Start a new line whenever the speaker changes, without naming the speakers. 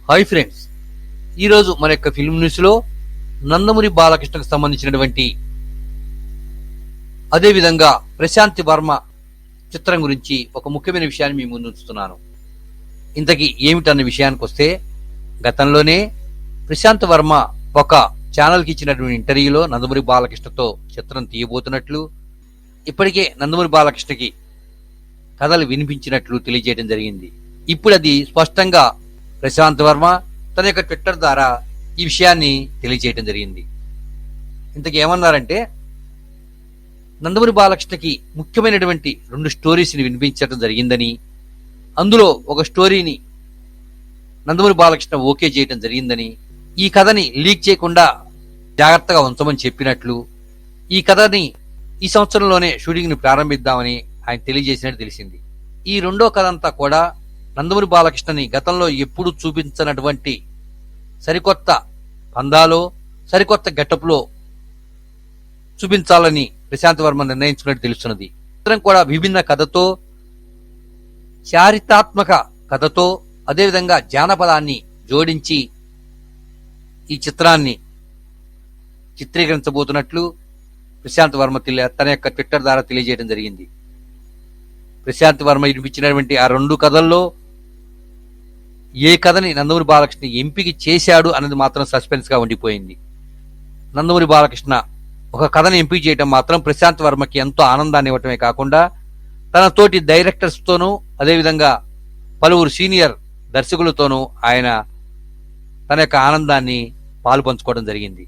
Hi friends, ఈరోజు మన యొక్క ఫిల్మ్ న్యూస్ లో నందమూరి బాలకృష్ణకు సంబంధించినటువంటి అదేవిధంగా ప్రశాంతి వర్మ చిత్రం గురించి ఒక ముఖ్యమైన విషయాన్ని మీ ముందు ఉంచుతున్నాను. ఇంతకీ ఏమిటన్న విషయానికి వస్తే, గతంలోనే ప్రశాంత్ వర్మ ఒక ఛానల్కి ఇచ్చినటువంటి ఇంటర్వ్యూలో నందమూరి బాలకృష్ణతో చిత్రం తీయబోతున్నట్లు, ఇప్పటికే నందమూరి బాలకృష్ణకి కథలు వినిపించినట్లు తెలియజేయడం జరిగింది. ఇప్పుడు అది స్పష్టంగా ప్రశాంత్ వర్మ తన యొక్క ట్విట్టర్ ద్వారా ఈ విషయాన్ని తెలియజేయడం జరిగింది. ఇంతకీ ఏమన్నారంటే, నందమూరి బాలకృష్ణకి ముఖ్యమైనటువంటి 2 స్టోరీస్ని వినిపించడం జరిగిందని, అందులో ఒక స్టోరీని నందమూరి బాలకృష్ణ ఓకే చేయడం జరిగిందని, ఈ కథని లీక్ చేయకుండా జాగ్రత్తగా ఉంచమని చెప్పినట్లు, ఈ కథని ఈ సంవత్సరంలోనే షూటింగ్ ని ప్రారంభిద్దామని ఆయన తెలియజేసినట్టు తెలిసింది. ఈ రెండో కథ అంతా కూడా నందమూరి బాలకృష్ణని గతంలో ఎప్పుడు చూపించినటువంటి సరికొత్త పందాలో, సరికొత్త గెటప్లో చూపించాలని ప్రశాంత్ వర్మ నిర్ణయించుకున్నట్టు తెలుస్తున్నది. చిత్రం కూడా విభిన్న కథతో, చారిత్రాత్మక కథతో, అదేవిధంగా జానపదాన్ని జోడించి ఈ చిత్రాన్ని చిత్రీకరించబోతున్నట్లు ప్రశాంత్ వర్మ తన యొక్క ట్విట్టర్ ద్వారా తెలియజేయడం జరిగింది. ప్రశాంత్ వర్మ వినిపించినటువంటి ఆ 2 కథల్లో ఏ కథని నందమూరి బాలకృష్ణ ఎంపిక చేశాడు అన్నది మాత్రం సస్పెన్స్ గా ఉండిపోయింది. నందమూరి బాలకృష్ణ ఒక కథని ఎంపిక చేయడం మాత్రం ప్రశాంత్ వర్మకి ఎంతో ఆనందాన్ని ఇవ్వటమే కాకుండా, తన తోటి డైరెక్టర్స్ తోనూ, అదేవిధంగా పలువురు సీనియర్ దర్శకులతోనూ ఆయన తన యొక్క ఆనందాన్ని పాలు పంచుకోవడం జరిగింది.